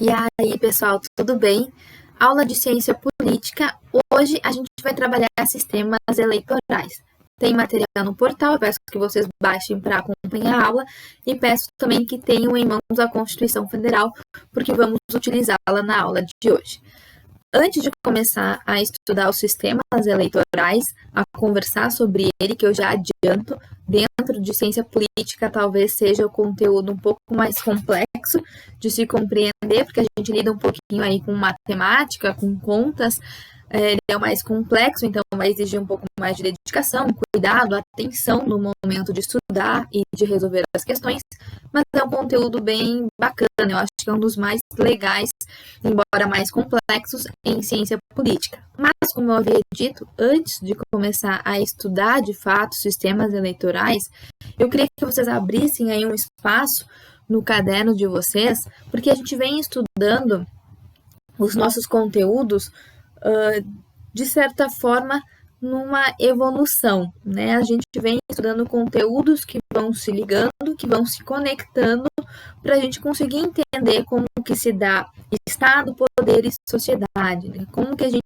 E aí, pessoal, tudo bem? Aula de Ciência Política. Hoje a gente vai trabalhar sistemas eleitorais. Tem material no portal, eu peço que vocês baixem para acompanhar a aula e peço também que tenham em mãos a Constituição Federal, porque vamos utilizá-la na aula de hoje. Antes de começar a estudar os sistemas eleitorais, a conversar sobre ele, que eu já adianto, dentro de ciência política talvez seja o conteúdo um pouco mais complexo de se compreender, porque a gente lida um pouquinho aí com matemática, com contas, ele é o mais complexo, então vai exigir um pouco mais de dedicação, cuidado, atenção no momento de estudar e de resolver as questões, mas é um conteúdo bem bacana, eu acho que é um dos mais legais, embora mais complexos, em ciência política. Mas, como eu havia dito, antes de começar a estudar de fato sistemas eleitorais, eu queria que vocês abrissem aí um espaço no caderno de vocês, porque a gente vem estudando os nossos conteúdos de certa forma, numa evolução, né? A gente vem estudando conteúdos que vão se ligando, que vão se conectando, para a gente conseguir entender como que se dá Estado, poder e sociedade, né? Como que a gente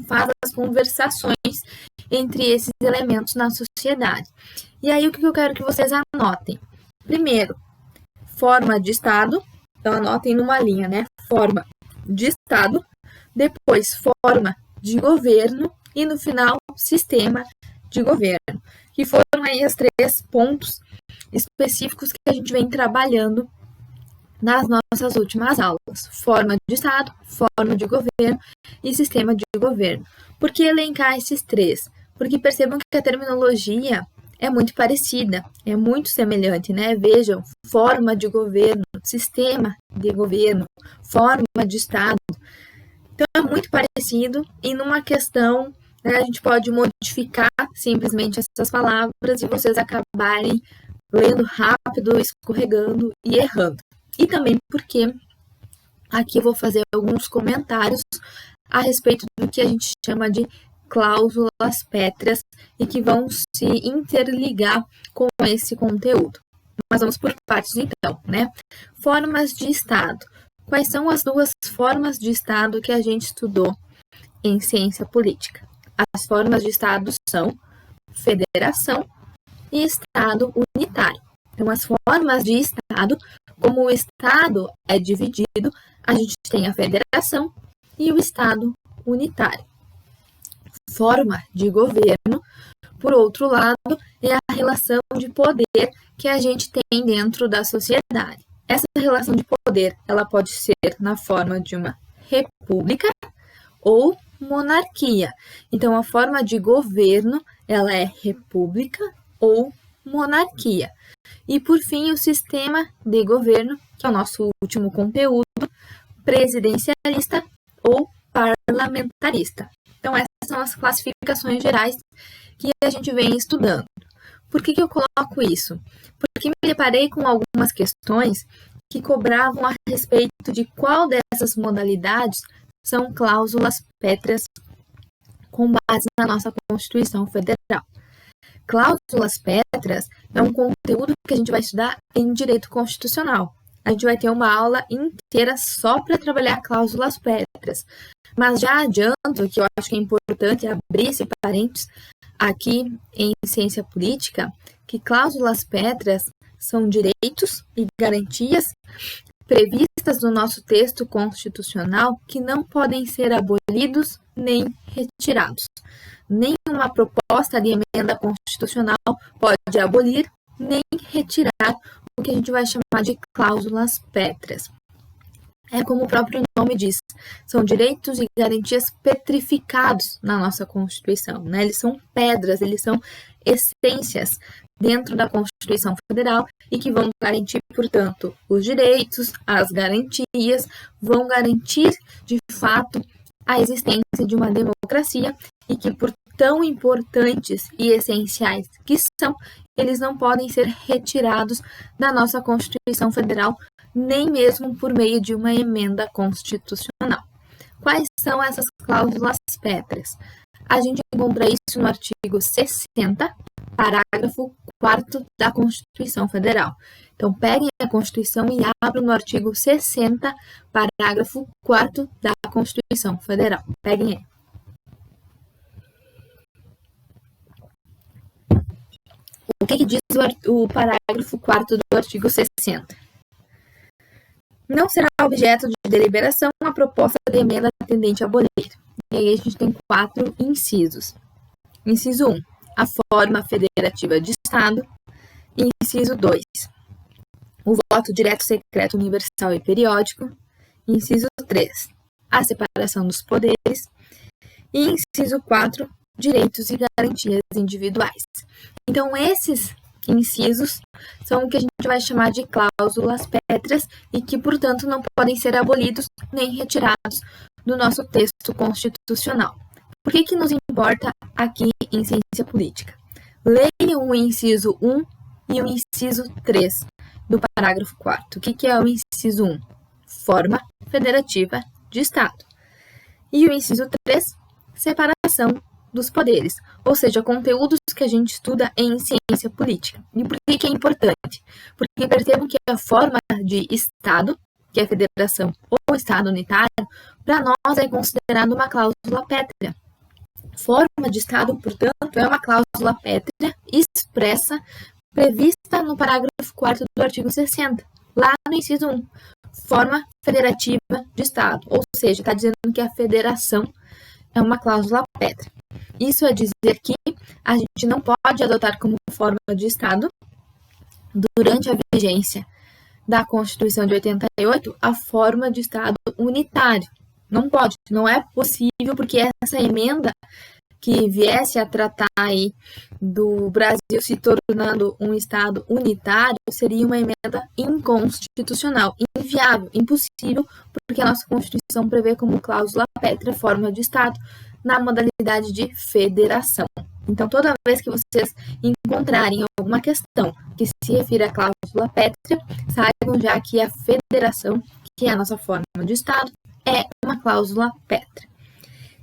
faz as conversações entre esses elementos na sociedade. E aí, o que eu quero que vocês anotem? Primeiro, forma de Estado, então anotem numa linha, né? Forma de Estado, depois forma de governo e no final sistema de governo, que foram aí os 3 pontos específicos que a gente vem trabalhando nas nossas últimas aulas: forma de Estado, forma de governo e sistema de governo. Por que elencar esses 3? Porque percebam que a terminologia é muito parecida, é muito semelhante, né? Vejam, forma de governo, sistema de governo, forma de Estado. Então, é muito parecido e numa questão, né, a gente pode modificar simplesmente essas palavras e vocês acabarem lendo rápido, escorregando e errando. E também porque aqui eu vou fazer alguns comentários a respeito do que a gente chama de cláusulas pétreas e que vão se interligar com esse conteúdo. Mas vamos por partes então, né? Formas de Estado. Quais são as 2 formas de Estado que a gente estudou em ciência política? As formas de Estado são federação e Estado unitário. Então, as formas de Estado, como o Estado é dividido, a gente tem a federação e o Estado unitário. Forma de governo, por outro lado, é a relação de poder que a gente tem dentro da sociedade. Essa relação de poder, ela pode ser na forma de uma república ou monarquia. Então, a forma de governo, ela é república ou monarquia. E, por fim, o sistema de governo, que é o nosso último conteúdo, presidencialista ou parlamentarista. Então, essas são as classificações gerais que a gente vem estudando. Por que eu coloco isso? Porque me deparei com algumas questões que cobravam a respeito de qual dessas modalidades são cláusulas pétreas com base na nossa Constituição Federal. Cláusulas pétreas é um conteúdo que a gente vai estudar em direito constitucional. A gente vai ter uma aula inteira só para trabalhar cláusulas pétreas. Mas já adianto que eu acho que é importante abrir esse parênteses aqui em ciência política, que cláusulas pétreas são direitos e garantias previstas no nosso texto constitucional que não podem ser abolidos nem retirados. Nenhuma proposta de emenda constitucional pode abolir nem retirar o que a gente vai chamar de cláusulas pétreas. É como o próprio nome diz, são direitos e garantias petrificados na nossa Constituição, né? Eles são pedras, eles são essências dentro da Constituição Federal e que vão garantir, portanto, os direitos, as garantias, vão garantir, de fato, a existência de uma democracia e que, por tão importantes e essenciais que são, eles não podem ser retirados da nossa Constituição Federal, nem mesmo por meio de uma emenda constitucional. Quais são essas cláusulas pétreas? A gente encontra isso no artigo 60, parágrafo 4º da Constituição Federal, Então, peguem a Constituição e abram no artigo 60, parágrafo 4º da Constituição Federal. Peguem aí. O que diz o parágrafo 4º do artigo 60? Não será objeto de deliberação a proposta de emenda tendente a abolir. E aí a gente tem 4 incisos. Inciso 1, a forma federativa de Estado. Inciso 2, o voto direto, secreto, universal e periódico. Inciso 3, a separação dos poderes. E inciso 4, direitos e garantias individuais. Então, esses incisos são o que a gente vai chamar de cláusulas pétreas e que, portanto, não podem ser abolidos nem retirados do nosso texto constitucional. Por que nos importa aqui em ciência política? Leiam o inciso 1 e o inciso 3 do parágrafo 4º. O que é o inciso 1? Forma federativa de Estado. E o inciso 3, separação dos poderes, ou seja, conteúdos que a gente estuda em ciência política. E por que é importante? Porque percebam que a forma de Estado, que é a federação ou Estado unitário, para nós é considerado uma cláusula pétrea. Forma de Estado, portanto, é uma cláusula pétrea expressa, prevista no parágrafo 4º do artigo 60, lá no inciso 1, forma federativa de Estado, ou seja, está dizendo que a federação é uma cláusula pétrea. Isso é dizer que a gente não pode adotar como forma de Estado, durante a vigência da Constituição de 88, a forma de Estado unitário. Não pode, não é possível, porque essa emenda que viesse a tratar aí do Brasil se tornando um Estado unitário seria uma emenda inconstitucional, inviável, impossível, porque a nossa Constituição prevê como cláusula pétrea forma de Estado na modalidade de federação. Então, toda vez que vocês encontrarem alguma questão que se refira à cláusula pétrea, saibam já que a federação, que é a nossa forma de Estado, é uma cláusula pétrea.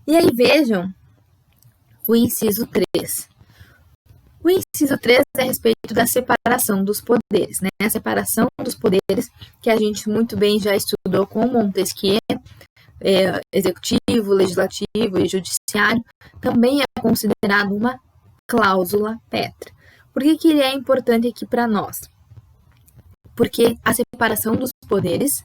E aí vejam o inciso 3. O inciso 3 é a respeito da separação dos poderes, né? A separação dos poderes, que a gente muito bem já estudou com Montesquieu, executivo, legislativo e judiciário, também é considerado uma cláusula pétrea. Por que ele é importante aqui para nós? Porque a separação dos poderes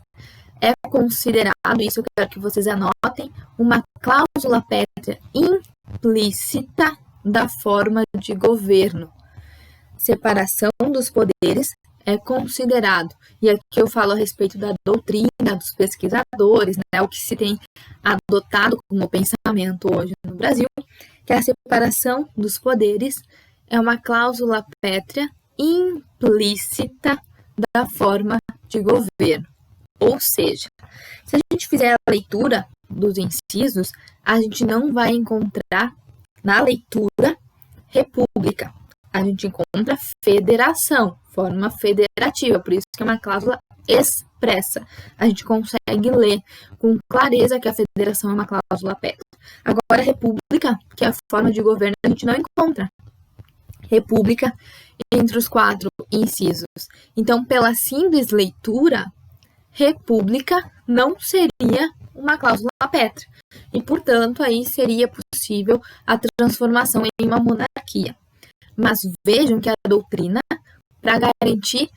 é considerado, isso eu quero que vocês anotem, uma cláusula pétrea implícita da forma de governo. Separação dos poderes é considerado, e aqui eu falo a respeito da doutrina dos pesquisadores, né, o que se tem adotado como pensamento hoje no Brasil, que a separação dos poderes é uma cláusula pétrea implícita da forma de governo. Ou seja, se a gente fizer a leitura dos incisos, a gente não vai encontrar na leitura república. A gente encontra federação, forma federativa, por isso que é uma cláusula expressa. A gente consegue ler com clareza que a federação é uma cláusula pétrea. Agora, a república, que é a forma de governo, a gente não encontra república entre os 4 incisos. Então, pela simples leitura, república não seria uma cláusula pétrea. E, portanto, aí seria possível a transformação em uma monarquia. Mas vejam que a doutrina, para garantir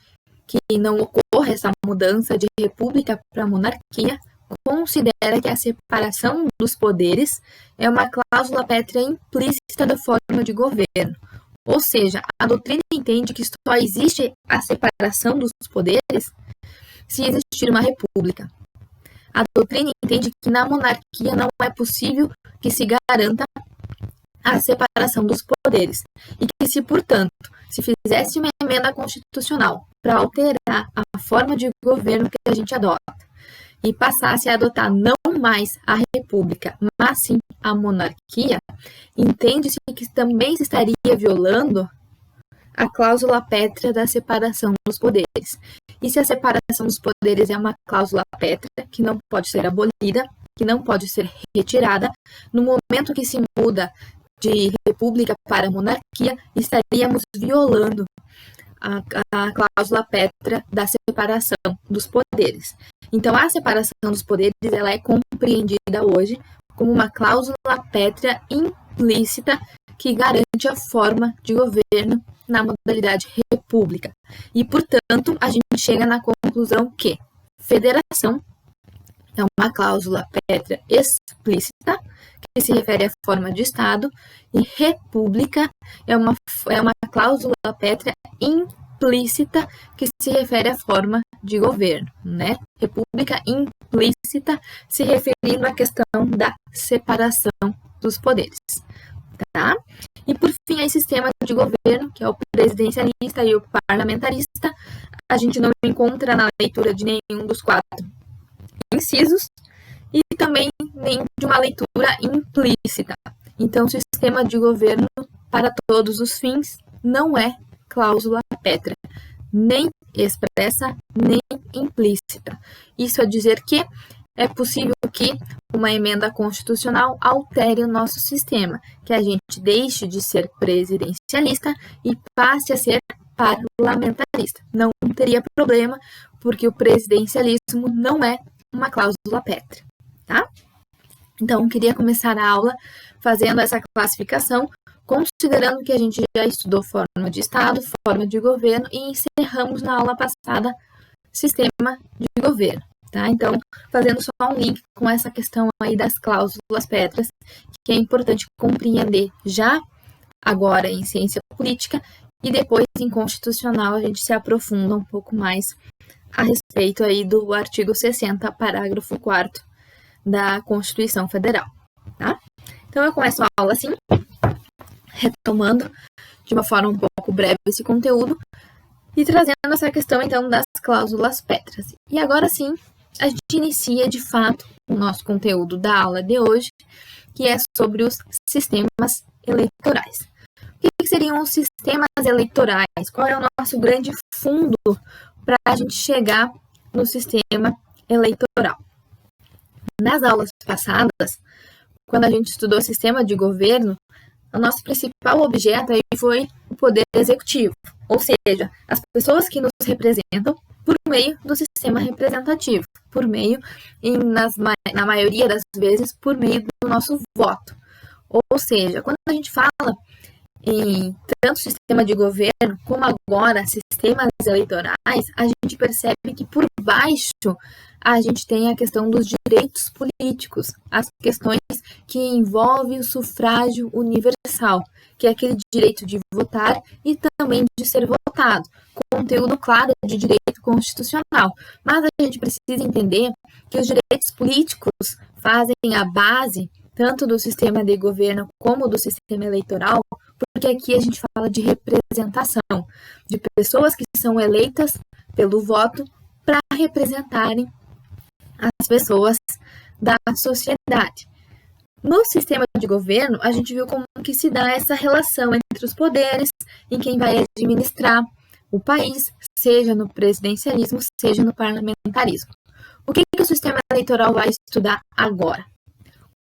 que não ocorra essa mudança de república para monarquia, considera que a separação dos poderes é uma cláusula pétrea implícita da forma de governo. Ou seja, a doutrina entende que só existe a separação dos poderes se existir uma república. A doutrina entende que na monarquia não é possível que se garanta a separação dos poderes e que se, portanto, se fizesse uma emenda constitucional para alterar a forma de governo que a gente adota e passasse a adotar não mais a república, mas sim a monarquia, entende-se que também se estaria violando a cláusula pétrea da separação dos poderes. E se a separação dos poderes é uma cláusula pétrea que não pode ser abolida, que não pode ser retirada, no momento que se muda de república para monarquia, estaríamos violando a cláusula pétrea da separação dos poderes. Então, a separação dos poderes ela é compreendida hoje como uma cláusula pétrea implícita que garante a forma de governo na modalidade república. E, portanto, a gente chega na conclusão que federação é uma cláusula pétrea explícita, que se refere à forma de Estado, e república é uma cláusula pétrea implícita, que se refere à forma de governo, né? República implícita, se referindo à questão da separação dos poderes, tá? E, por fim, aí, sistema de governo, que é o presidencialista e o parlamentarista, a gente não encontra na leitura de nenhum dos 4 incisos e também nem de uma leitura implícita. Então, o sistema de governo, para todos os fins, não é cláusula pétrea, nem expressa, nem implícita. Isso é dizer que é possível que uma emenda constitucional altere o nosso sistema, que a gente deixe de ser presidencialista e passe a ser parlamentarista. Não teria problema, porque o presidencialismo não é uma cláusula pétrea, tá? Então, queria começar a aula fazendo essa classificação, considerando que a gente já estudou forma de Estado, forma de governo e encerramos na aula passada sistema de governo, tá? Então, fazendo só um link com essa questão aí das cláusulas pétreas, que é importante compreender já agora em ciência política e depois em constitucional a gente se aprofunda um pouco mais a respeito aí do artigo 60, parágrafo 4º da Constituição Federal, tá? Então, eu começo a aula assim, retomando de uma forma um pouco breve esse conteúdo e trazendo essa questão, então, das cláusulas pétreas. E agora sim, a gente inicia, de fato, o nosso conteúdo da aula de hoje, que é sobre os sistemas eleitorais. O que seriam os sistemas eleitorais? Qual é o nosso grande fundo para a gente chegar no sistema eleitoral? Nas aulas passadas, quando a gente estudou o sistema de governo, o nosso principal objeto aí foi o poder executivo, ou seja, as pessoas que nos representam por meio do sistema representativo, por meio, na maioria das vezes, por meio do nosso voto. Ou seja, quando a gente fala em tanto sistema de governo como agora sistemas eleitorais, a gente percebe que por baixo a gente tem a questão dos direitos políticos, as questões que envolvem o sufrágio universal, que é aquele direito de votar e também de ser votado, conteúdo claro de direito constitucional. Mas a gente precisa entender que os direitos políticos fazem a base tanto do sistema de governo como do sistema eleitoral, porque aqui a gente fala de representação, de pessoas que são eleitas pelo voto para representarem as pessoas da sociedade. No sistema de governo, a gente viu como que se dá essa relação entre os poderes e quem vai administrar o país, seja no presidencialismo, seja no parlamentarismo. O que o sistema eleitoral vai estudar agora?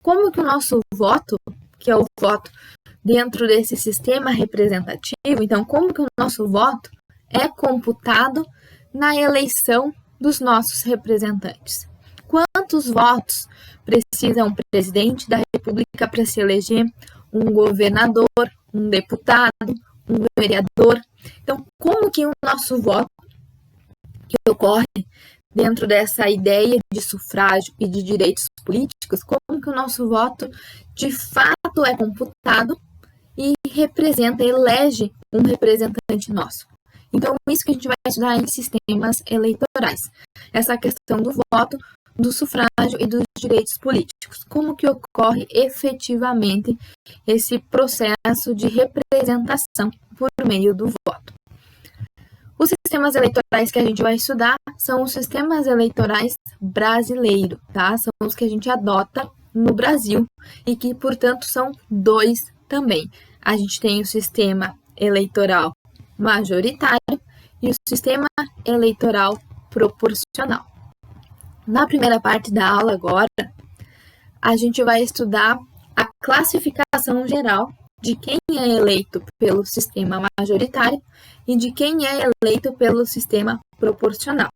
Como que o nosso voto, que é o voto dentro desse sistema representativo, então como que o nosso voto é computado na eleição dos nossos representantes? Quantos votos precisa um presidente da República para se eleger um governador, um deputado, um vereador? Então, como que o nosso voto, que ocorre dentro dessa ideia de sufrágio e de direitos políticos, como que o nosso voto de fato é computado e representa, elege um representante nosso? Então, isso que a gente vai estudar em sistemas eleitorais. Essa questão do voto, do sufrágio e dos direitos políticos. Como que ocorre efetivamente esse processo de representação por meio do voto? Os sistemas eleitorais que a gente vai estudar são os sistemas eleitorais brasileiros, tá? São os que a gente adota no Brasil e que, portanto, são 2 também. A gente tem o sistema eleitoral majoritário e o sistema eleitoral proporcional. Na primeira parte da aula agora, a gente vai estudar a classificação geral de quem é eleito pelo sistema majoritário e de quem é eleito pelo sistema proporcional.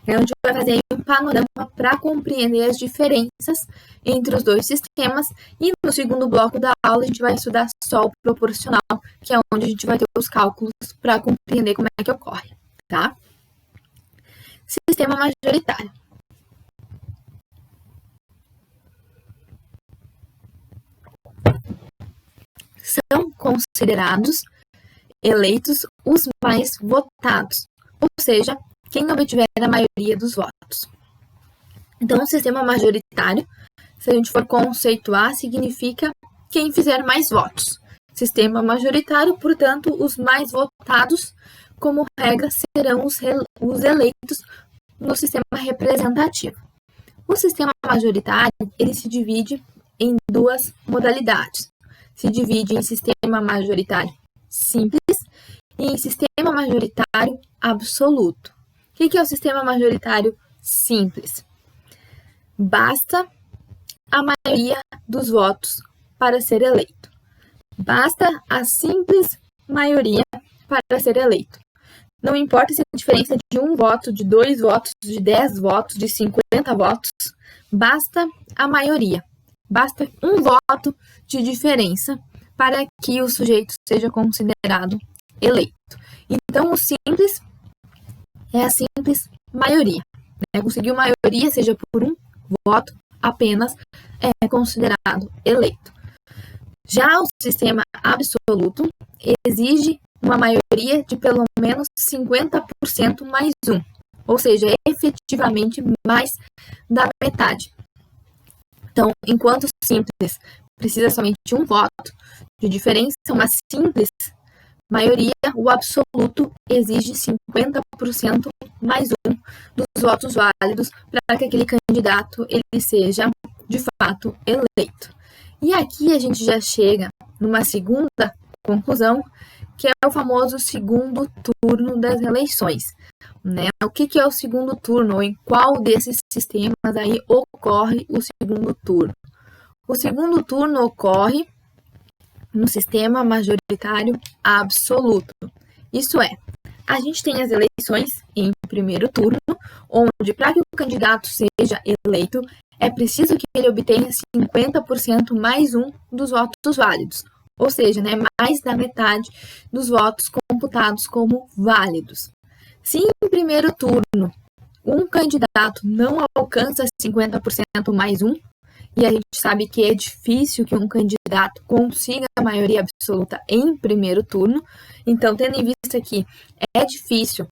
A gente vai fazer um panorama para compreender as diferenças entre os dois sistemas e no segundo bloco da aula a gente vai estudar só o proporcional, que é onde a gente vai ter os cálculos para compreender como é que ocorre, tá? Sistema majoritário. São considerados eleitos os mais votados, ou seja, quem obtiver a maioria dos votos. Então, o sistema majoritário, se a gente for conceituar, significa quem fizer mais votos. Sistema majoritário, portanto, os mais votados, como regra, serão os eleitos no sistema representativo. O sistema majoritário, ele se divide em duas modalidades. Se divide em sistema majoritário simples e em sistema majoritário absoluto. O que é o sistema majoritário simples? Basta a maioria dos votos para ser eleito. Basta a simples maioria para ser eleito. Não importa se a diferença é de 1 voto, de 2 votos, de 10 votos, de 50 votos, basta a maioria. Basta um voto de diferença para que o sujeito seja considerado eleito. Então, o simples é a simples maioria. Conseguiu maioria, seja por um voto, apenas é considerado eleito. Já o sistema absoluto exige uma maioria de pelo menos 50% mais um, ou seja, efetivamente mais da metade. Então, enquanto o simples precisa somente de um voto de diferença, uma simples maioria, o absoluto exige 50% mais um dos votos válidos para que aquele candidato ele seja, de fato, eleito. E aqui a gente já chega numa segunda conclusão, que é o famoso segundo turno das eleições. O que é o segundo turno? Ou em qual desses sistemas aí ocorre o segundo turno? O segundo turno ocorre no sistema majoritário absoluto. Isso é, a gente tem as eleições em primeiro turno, onde para que o candidato seja eleito, é preciso que ele obtenha 50% mais um dos votos válidos, ou seja, mais da metade dos votos computados como válidos. Se em primeiro turno um candidato não alcança 50% mais um, e a gente sabe que é difícil que um candidato consiga a maioria absoluta em primeiro turno, então, tendo em vista que é difícil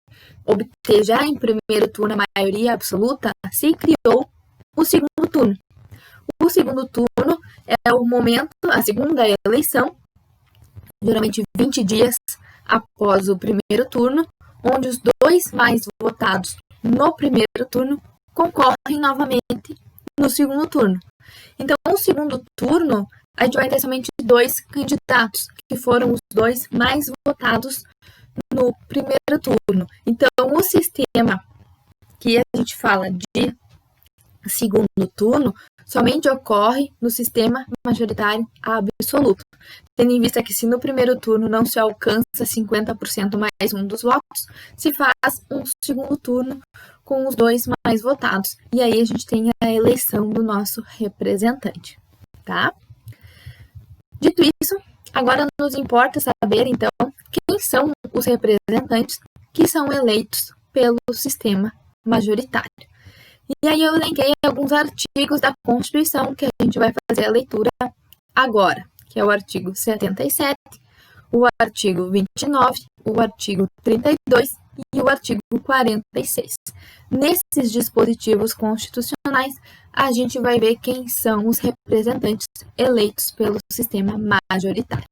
obter já em primeiro turno a maioria absoluta, se criou o segundo turno. O segundo turno é o momento, a segunda eleição, geralmente 20 dias após o primeiro turno, onde os dois mais votados no primeiro turno concorrem novamente no segundo turno. Então, no segundo turno, a gente vai ter somente 2 candidatos, que foram os 2 mais votados no primeiro turno. Então, o sistema que a gente fala de segundo turno somente ocorre no sistema majoritário absoluto, tendo em vista que se no primeiro turno não se alcança 50% mais um dos votos, se faz um segundo turno com os 2 mais votados, e aí a gente tem a eleição do nosso representante, tá? Dito isso, agora nos importa saber, então, quem são os representantes que são eleitos pelo sistema majoritário. E aí eu elenquei alguns artigos da Constituição que a gente vai fazer a leitura agora, que é o artigo 77, o artigo 29, o artigo 32 e o artigo 46. Nesses dispositivos constitucionais, a gente vai ver quem são os representantes eleitos pelo sistema majoritário.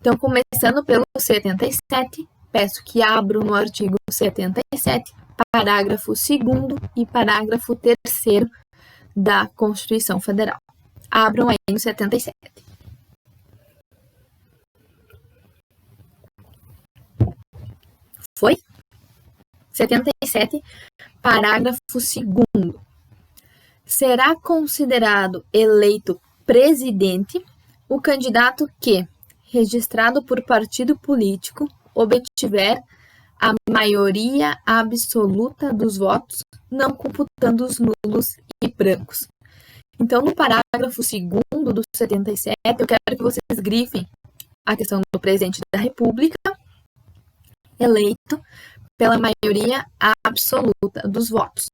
Então, começando pelo 77, peço que abram no artigo 77, parágrafo 2º e parágrafo 3º da Constituição Federal. Abram aí no 77. Foi? 77, parágrafo 2º. Será considerado eleito presidente o candidato que registrado por partido político obtiver a maioria absoluta dos votos, não computando os nulos e brancos. Então, no parágrafo 2º do 77, eu quero que vocês grifem a questão do presidente da República eleito pela maioria absoluta dos votos.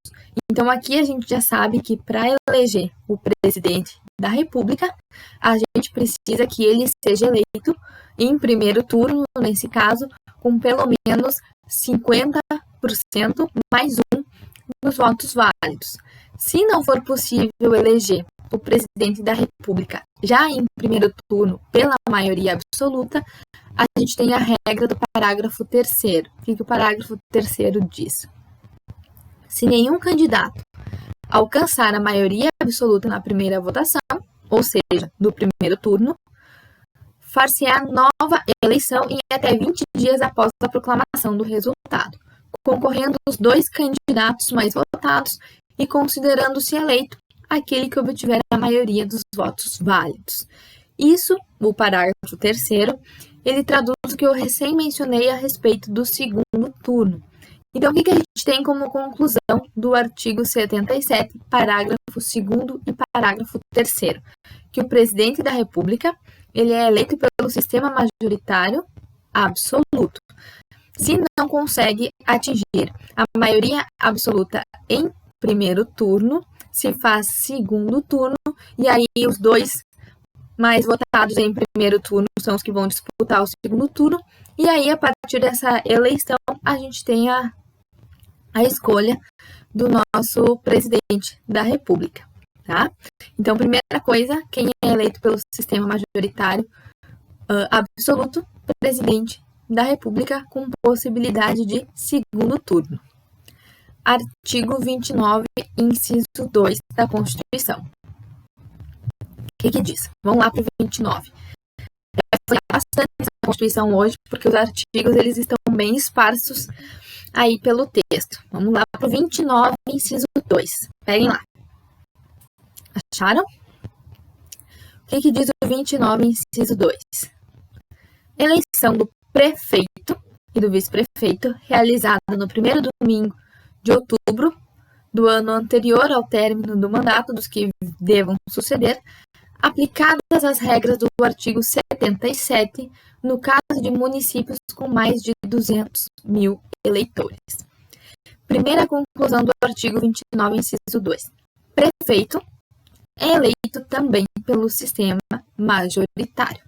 Então, aqui a gente já sabe que para eleger o presidente da República, a gente precisa que ele seja eleito em primeiro turno, nesse caso, com pelo menos 50% mais um dos votos válidos. Se não for possível eleger o presidente da República já em primeiro turno pela maioria absoluta, a gente tem a regra do parágrafo 3º. O que o parágrafo 3º diz? Se nenhum candidato alcançar a maioria absoluta na primeira votação, ou seja, no primeiro turno, far-se-á nova eleição em até 20 dias após a proclamação do resultado, concorrendo os 2 candidatos mais votados e considerando-se eleito aquele que obtiver a maioria dos votos válidos. Isso, o parágrafo 3º, ele traduz o que eu recém mencionei a respeito do segundo turno. Então, o que a gente tem como conclusão do artigo 77, parágrafo 2º e parágrafo 3º? Que o presidente da República, ele é eleito pelo sistema majoritário absoluto. Se não consegue atingir a maioria absoluta em primeiro turno, se faz segundo turno, e aí os 2 mais votados em primeiro turno são os que vão disputar o segundo turno, e aí a partir dessa eleição a gente tem a escolha do nosso presidente da República, tá? Então, primeira coisa, quem é eleito pelo sistema majoritário absoluto, presidente da República com possibilidade de segundo turno. Artigo 29, inciso 2 da Constituição. O que diz? Vamos lá para o 29. Eu vou falar bastante da Constituição hoje, porque os artigos eles estão bem esparsos aí pelo texto. Vamos lá para o 29, inciso 2. Peguem lá. Acharam? O que diz o 29, inciso 2? Eleição do prefeito e do vice-prefeito realizada no primeiro domingo de outubro do ano anterior ao término do mandato dos que devam suceder, aplicadas as regras do artigo 77, no caso de municípios com mais de 200 mil eleitores. Primeira conclusão do artigo 29, inciso 2. Prefeito é eleito também pelo sistema majoritário.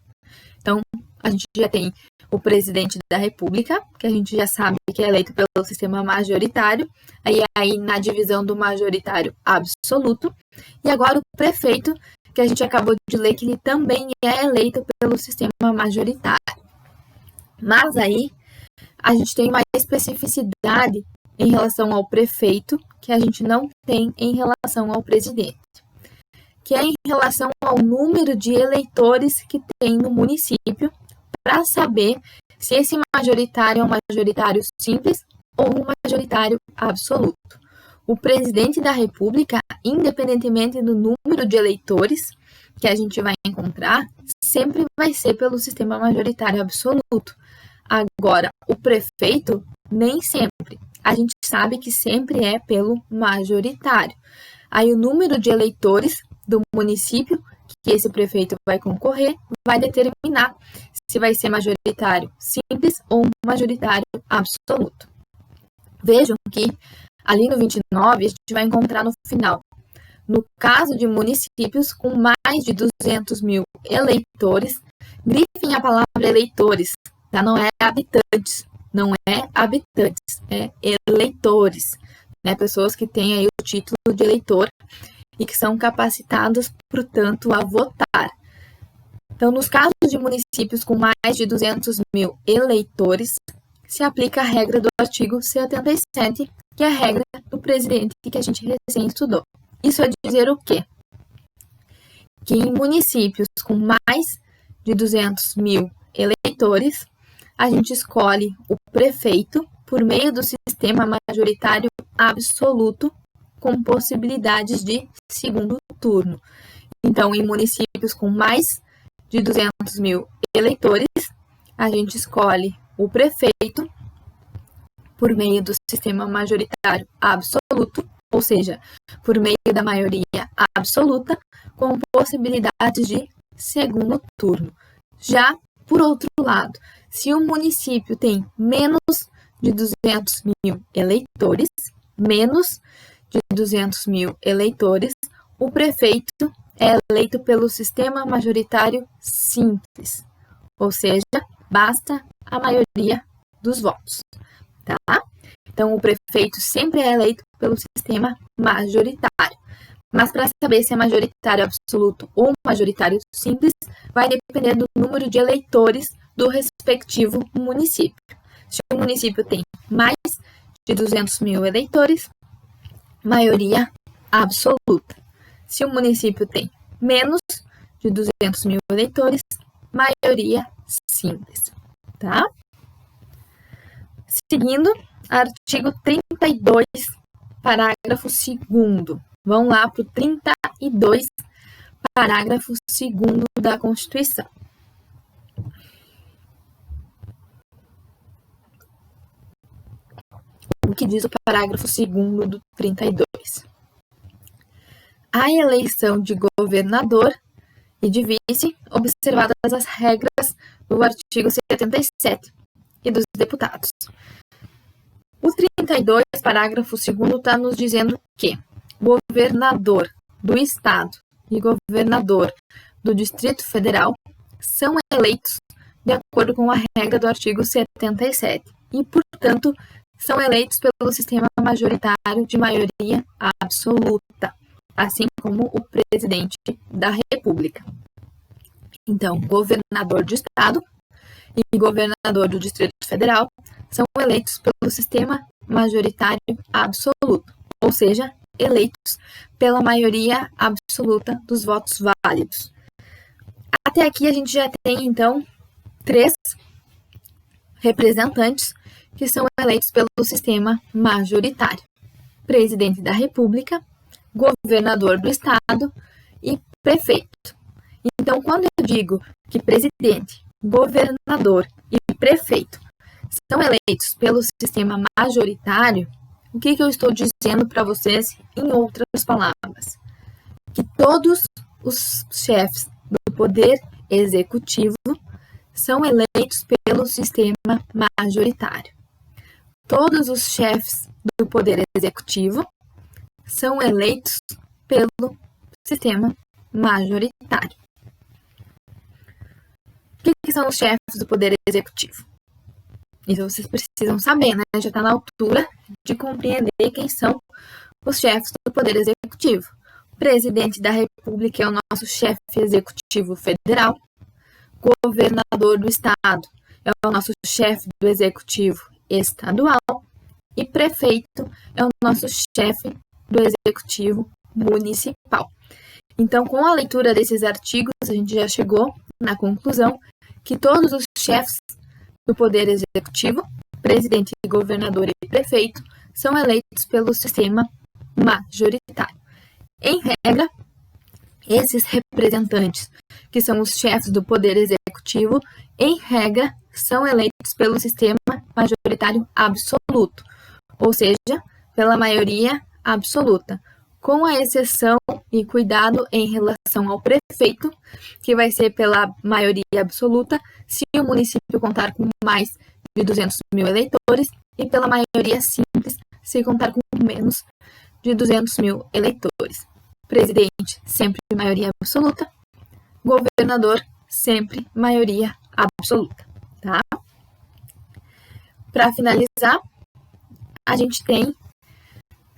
Então, a gente já tem o presidente da República, que a gente já sabe que é eleito pelo sistema majoritário, aí na divisão do majoritário absoluto, e agora o prefeito, que a gente acabou de ler que ele também é eleito pelo sistema majoritário. Mas aí, a gente tem uma especificidade em relação ao prefeito, que a gente não tem em relação ao presidente, que é em relação ao número de eleitores que tem no município, para saber se esse majoritário é um majoritário simples ou um majoritário absoluto. O presidente da República, independentemente do número de eleitores que a gente vai encontrar, sempre vai ser pelo sistema majoritário absoluto. Agora, o prefeito, nem sempre. A gente sabe que sempre é pelo majoritário. Aí o número de eleitores do município que esse prefeito vai concorrer vai determinar se vai ser majoritário simples ou majoritário absoluto. Vejam que ali no 29 a gente vai encontrar no final, no caso de municípios com mais de 200 mil eleitores, grifem a palavra eleitores, tá? Não é habitantes, é eleitores, né? Pessoas que têm aí o título de eleitor e que são capacitados, portanto, a votar. Então, nos casos de municípios com mais de 200 mil eleitores, se aplica a regra do artigo 77, que é a regra do presidente que a gente recém estudou. Isso é dizer o quê? Que em municípios com mais de 200 mil eleitores, a gente escolhe o prefeito por meio do sistema majoritário absoluto, com possibilidades de segundo turno. Então, em municípios com mais de 200 mil eleitores, a gente escolhe o prefeito por meio do sistema majoritário absoluto, ou seja, por meio da maioria absoluta, com possibilidades de segundo turno. Já, por outro lado, se o município tem menos de 200 mil eleitores, o prefeito é eleito pelo sistema majoritário simples, ou seja, basta a maioria dos votos, tá? Então, o prefeito sempre é eleito pelo sistema majoritário. Mas para saber se é majoritário absoluto ou majoritário simples, vai depender do número de eleitores do respectivo município. Se o município tem mais de 200 mil eleitores, maioria absoluta. Se o município tem menos de 200 mil eleitores, maioria simples, tá? Seguindo, artigo 32, parágrafo 2º. Vamos lá para o 32, parágrafo 2º da Constituição. O que diz o parágrafo 2º do 32? A eleição de governador e de vice, observadas as regras do artigo 77 e dos deputados. O 32, parágrafo 2º, está nos dizendo que governador do Estado e governador do Distrito Federal são eleitos de acordo com a regra do artigo 77 e, portanto, são eleitos pelo sistema majoritário de maioria absoluta, assim como o presidente da República. Então, governador do Estado e governador do Distrito Federal são eleitos pelo sistema majoritário absoluto, ou seja, eleitos pela maioria absoluta dos votos válidos. Até aqui a gente já tem, então, 3 representantes que são eleitos pelo sistema majoritário: presidente da República, governador do Estado e prefeito. Então, quando eu digo que presidente, governador e prefeito são eleitos pelo sistema majoritário, o que eu estou dizendo para vocês em outras palavras? Que todos os chefes do Poder Executivo são eleitos pelo sistema majoritário. Todos os chefes do Poder Executivo são eleitos pelo sistema majoritário. O que são os chefes do Poder Executivo? Isso vocês precisam saber, né? Já está na altura de compreender quem são os chefes do Poder Executivo. O presidente da República é o nosso chefe executivo federal. Governador do Estado é o nosso chefe do Executivo estadual. E prefeito é o nosso chefe do Executivo municipal. Então, com a leitura desses artigos, a gente já chegou na conclusão que todos os chefes do Poder Executivo, presidente, governador e prefeito, são eleitos pelo sistema majoritário. Em regra, esses representantes, que são os chefes do Poder Executivo, em regra, são eleitos pelo sistema majoritário absoluto, ou seja, pela maioria absoluta, com a exceção e cuidado em relação ao prefeito, que vai ser pela maioria absoluta se o município contar com mais de 200 mil eleitores e pela maioria simples se contar com menos de 200 mil eleitores. Presidente, sempre maioria absoluta. Governador, sempre maioria absoluta, tá? Para finalizar, a gente tem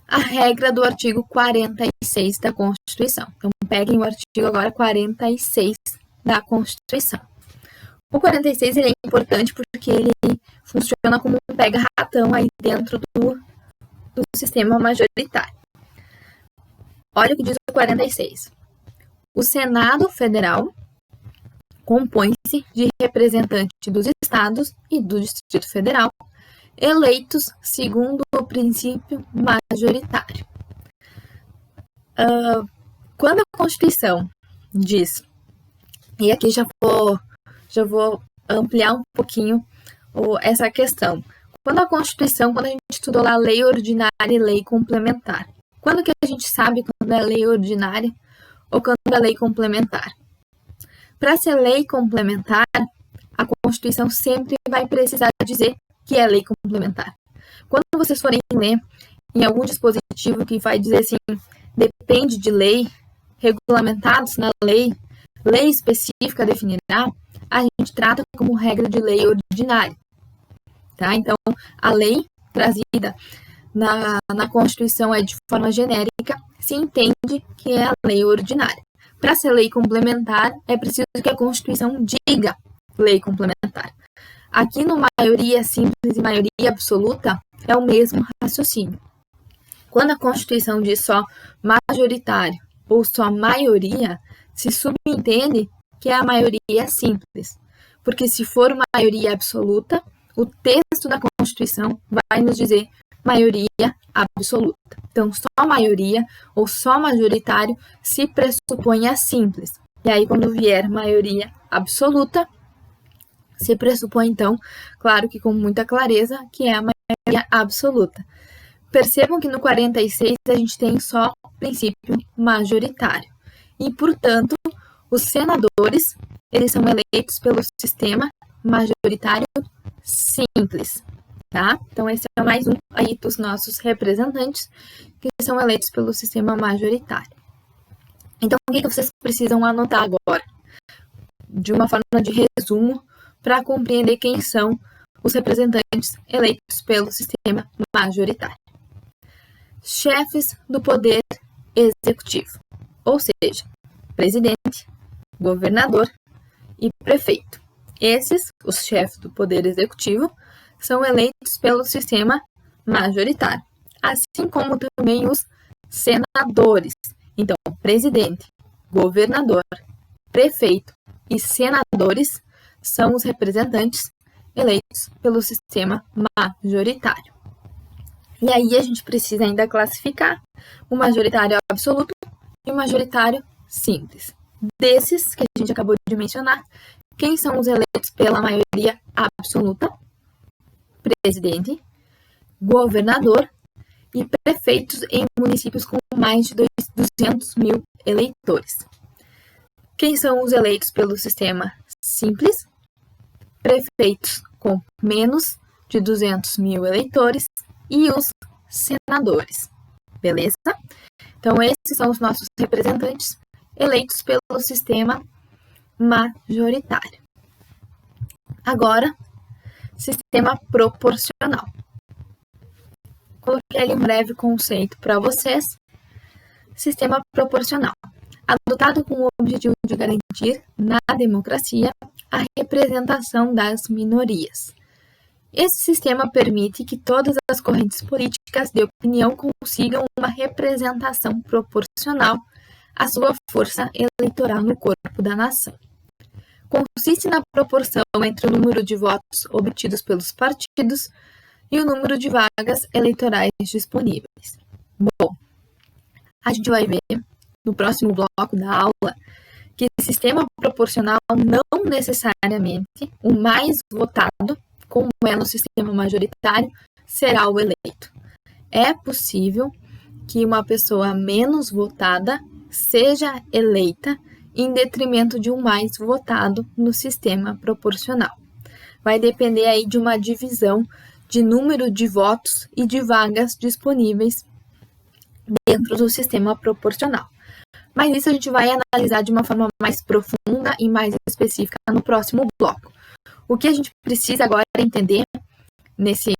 a regra do artigo 46 da Constituição. Então, peguem o artigo agora 46 da Constituição. O 46 ele é importante porque ele funciona como um pega-ratão aí dentro do sistema majoritário. Olha o que diz o 46. O Senado Federal compõe-se de representantes dos estados e do Distrito Federal, eleitos segundo o princípio majoritário. Quando a Constituição diz E aqui já vou ampliar um pouquinho essa questão. Quando a gente estudou lá lei ordinária e lei complementar, quando que a gente sabe quando é lei ordinária ou quando é lei complementar? Para ser lei complementar, a Constituição sempre vai precisar dizer que é lei complementar. Quando vocês forem ler em algum dispositivo que vai dizer assim, depende de lei, regulamentados na lei, lei específica definirá, a gente trata como regra de lei ordinária. Tá? Então, a lei trazida na Constituição é de forma genérica, se entende que é a lei ordinária. Para ser lei complementar, é preciso que a Constituição diga lei complementar. Aqui no maioria simples e maioria absoluta, é o mesmo raciocínio. Quando a Constituição diz só majoritário ou só maioria, se subentende que é a maioria simples. Porque se for maioria absoluta, o texto da Constituição vai nos dizer maioria absoluta. Então, só maioria ou só majoritário se pressupõe a simples. E aí, quando vier maioria absoluta, se pressupõe, então, claro que com muita clareza, que é a maioria absoluta. Percebam que no 46 a gente tem só princípio majoritário. E, portanto, os senadores, eles são eleitos pelo sistema majoritário simples, tá? Então, esse é mais um aí dos nossos representantes que são eleitos pelo sistema majoritário. Então, o que vocês precisam anotar agora? De uma forma de resumo, para compreender quem são os representantes eleitos pelo sistema majoritário. Chefes do poder executivo, ou seja, presidente, governador e prefeito. Esses, os chefes do poder executivo, são eleitos pelo sistema majoritário, assim como também os senadores. Então, presidente, governador, prefeito e senadores são os representantes eleitos pelo sistema majoritário. E aí a gente precisa ainda classificar o majoritário absoluto e o majoritário simples. Desses que a gente acabou de mencionar, quem são os eleitos pela maioria absoluta? Presidente, governador e prefeitos em municípios com mais de 200 mil eleitores. Quem são os eleitos pelo sistema simples? Prefeitos com menos de 200 mil eleitores e os senadores. Beleza? Então, esses são os nossos representantes eleitos pelo sistema majoritário. Agora, sistema proporcional. Coloquei ali um breve conceito para vocês. Sistema proporcional, adotado com o objetivo de garantir na democracia a representação das minorias. Esse sistema permite que todas as correntes políticas de opinião consigam uma representação proporcional à sua força eleitoral no corpo da nação. Consiste na proporção entre o número de votos obtidos pelos partidos e o número de vagas eleitorais disponíveis. Bom, a gente vai ver no próximo bloco da aula que o sistema proporcional não necessariamente o mais votado, como é no sistema majoritário, será o eleito. É possível que uma pessoa menos votada seja eleita em detrimento de um mais votado no sistema proporcional. Vai depender aí de uma divisão de número de votos e de vagas disponíveis dentro do sistema proporcional. Mas isso a gente vai analisar de uma forma mais profunda e mais específica no próximo bloco. O que a gente precisa agora entender nesse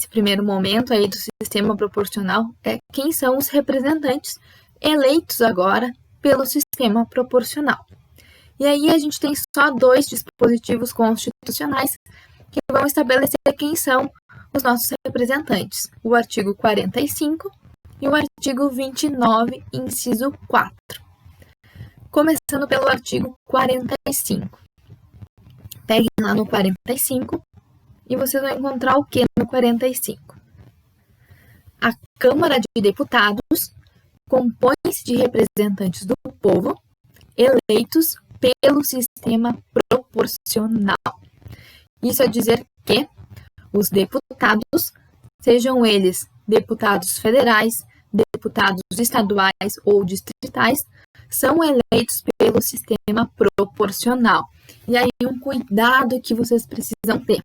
primeiro momento aí do sistema proporcional é quem são os representantes eleitos agora pelo sistema proporcional. E aí a gente tem só 2 dispositivos constitucionais que vão estabelecer quem são os nossos representantes. O artigo 45 e o artigo 29, inciso 4. Começando pelo artigo 45. Peguem lá no 45 e vocês vão encontrar o que no 45? A Câmara de Deputados compõe-se de representantes do povo eleitos pelo sistema proporcional. Isso é dizer que os deputados, sejam eles deputados federais, deputados estaduais ou distritais, são eleitos pelo sistema proporcional. E aí um cuidado que vocês precisam ter.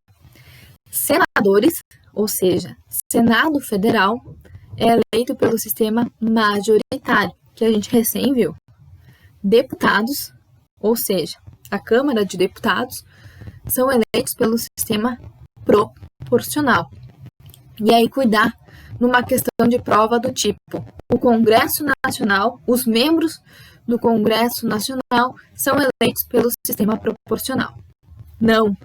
Senadores, ou seja, Senado Federal, é eleito pelo sistema majoritário, que a gente recém viu. Deputados, ou seja, a Câmara de Deputados, são eleitos pelo sistema proporcional. E aí cuidar numa questão de prova do tipo: o Congresso Nacional, os membros do Congresso Nacional são eleitos pelo sistema proporcional. Não,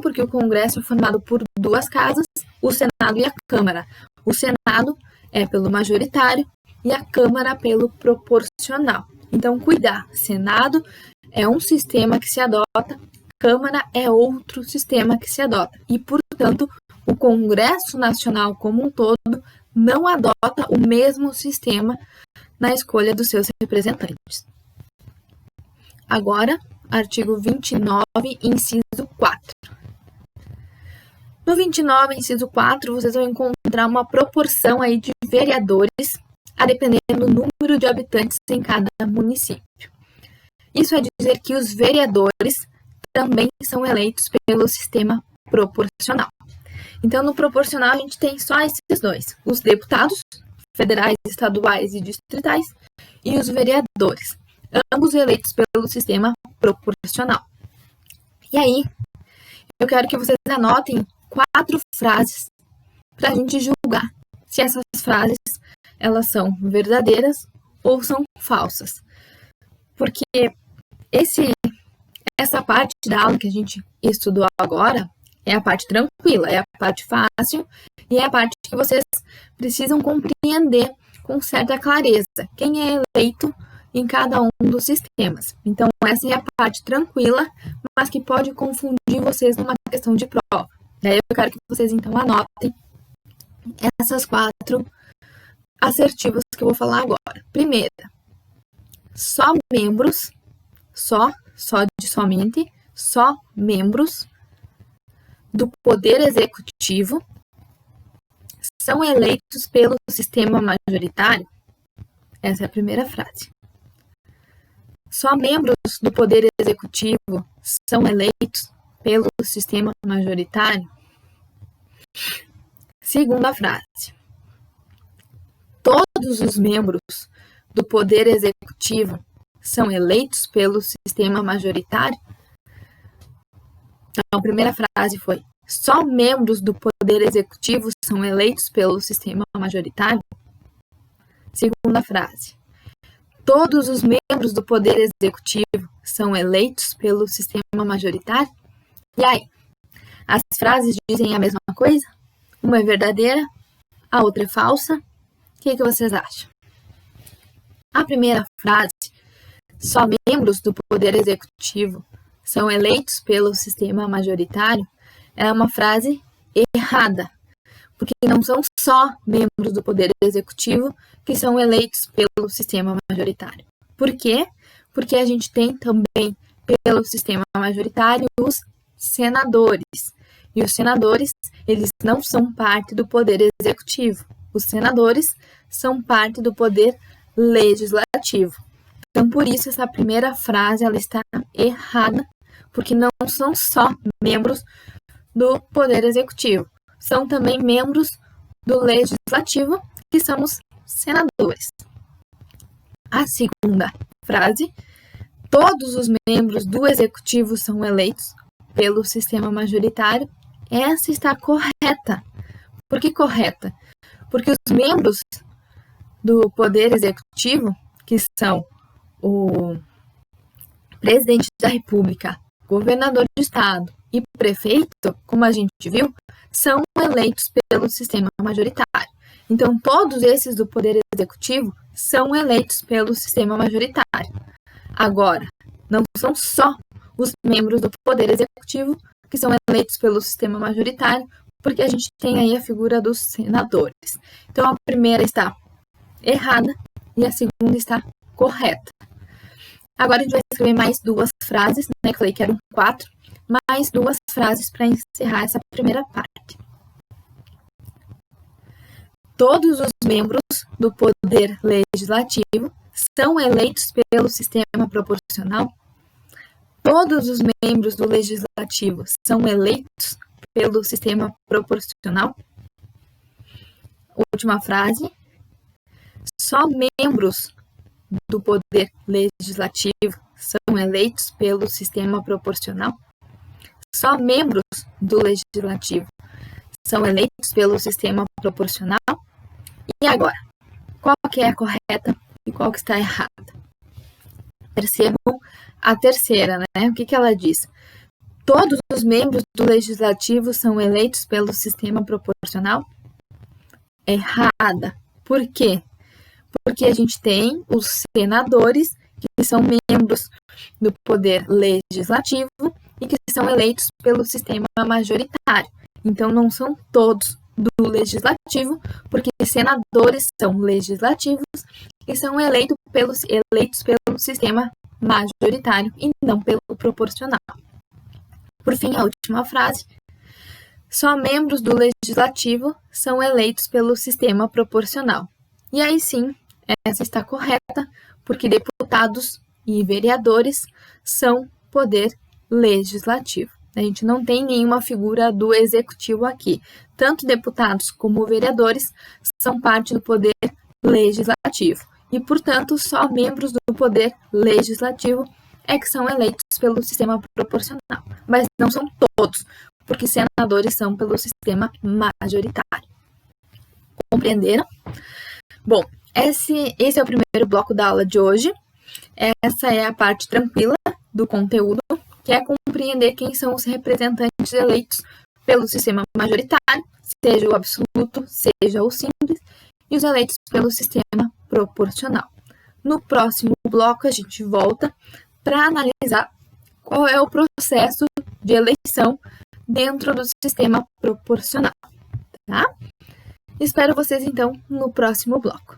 porque o Congresso é formado por duas casas, o Senado e a Câmara. O Senado é pelo majoritário e a Câmara pelo proporcional. Então, cuidar. Senado é um sistema que se adota, Câmara é outro sistema que se adota. E, portanto, o Congresso Nacional como um todo não adota o mesmo sistema na escolha dos seus representantes. Agora, artigo 29, inciso 4. No 29, inciso 4, vocês vão encontrar uma proporção aí de vereadores a depender do número de habitantes em cada município. Isso é dizer que os vereadores também são eleitos pelo sistema proporcional. Então, no proporcional, a gente tem só esses dois: os deputados, federais, estaduais e distritais, e os vereadores, ambos eleitos pelo sistema proporcional. E aí, eu quero que vocês anotem 4 frases para a gente julgar se essas frases elas são verdadeiras ou são falsas. Porque essa parte da aula que a gente estudou agora é a parte tranquila, é a parte fácil e é a parte que vocês precisam compreender com certa clareza quem é eleito em cada um dos sistemas. Então, essa é a parte tranquila, mas que pode confundir vocês numa questão de prova. Daí eu quero que vocês, então, anotem essas 4 assertivas que eu vou falar agora. Primeira, só membros, só membros do Poder Executivo são eleitos pelo sistema majoritário? Essa é a primeira frase. Só membros do Poder Executivo são eleitos pelo sistema majoritário? Segunda frase. Todos os membros do Poder Executivo são eleitos pelo sistema majoritário? Então, a primeira frase foi: só membros do Poder Executivo são eleitos pelo sistema majoritário? Segunda frase: todos os membros do Poder Executivo são eleitos pelo sistema majoritário? E aí? As frases dizem a mesma coisa? Uma é verdadeira, a outra é falsa? O que vocês acham? A primeira frase, só membros do Poder Executivo são eleitos pelo sistema majoritário, é uma frase errada, porque não são só membros do Poder Executivo que são eleitos pelo sistema majoritário. Por quê? Porque a gente tem também, pelo sistema majoritário, os senadores. E os senadores, eles não são parte do Poder Executivo. Os senadores são parte do Poder Legislativo. Então, por isso, essa primeira frase ela está errada, porque não são só membros do Poder Executivo, são também membros do Legislativo, que são os senadores. A segunda frase, todos os membros do Executivo são eleitos pelo sistema majoritário, essa está correta. Por que correta? Porque os membros do Poder Executivo, que são o presidente da República, governador de estado e prefeito, como a gente viu, são eleitos pelo sistema majoritário. Então, todos esses do Poder Executivo são eleitos pelo sistema majoritário. Agora, não são só os membros do Poder Executivo que são eleitos pelo sistema majoritário, porque a gente tem aí a figura dos senadores. Então, a primeira está errada e a segunda está correta. Agora a gente vai escrever mais 2 frases, né? Que eu falei que eram 4, mais 2 frases para encerrar essa primeira parte. Todos os membros do Poder Legislativo são eleitos pelo sistema proporcional. Todos os membros do Legislativo são eleitos pelo sistema proporcional. Última frase. Só membros do Poder Legislativo são eleitos pelo sistema proporcional. Só membros do Legislativo são eleitos pelo sistema proporcional. E agora, qual que é a correta e qual que está errada? Percebam a terceira, né? O que ela diz? Todos os membros do Legislativo são eleitos pelo sistema proporcional? Errada. Por quê? Porque a gente tem os senadores, que são membros do Poder Legislativo e que são eleitos pelo sistema majoritário. Então, não são todos do Legislativo, porque senadores são legislativos e são eleitos pelo sistema majoritário e não pelo proporcional. Por fim, a última frase. Só membros do Legislativo são eleitos pelo sistema proporcional. E aí sim, essa está correta, porque deputados e vereadores são poder legislativo. A gente não tem nenhuma figura do executivo aqui. Tanto deputados como vereadores são parte do poder legislativo. E, portanto, só membros do poder legislativo é que são eleitos pelo sistema proporcional. Mas não são todos, porque senadores são pelo sistema majoritário. Compreenderam? Bom, esse é o primeiro bloco da aula de hoje. Essa é a parte tranquila do conteúdo, que é compreender quem são os representantes eleitos pelo sistema majoritário, seja o absoluto, seja o simples, e os eleitos pelo sistema proporcional. No próximo bloco, a gente volta para analisar qual é o processo de eleição dentro do sistema proporcional, tá? Espero vocês, então, no próximo bloco.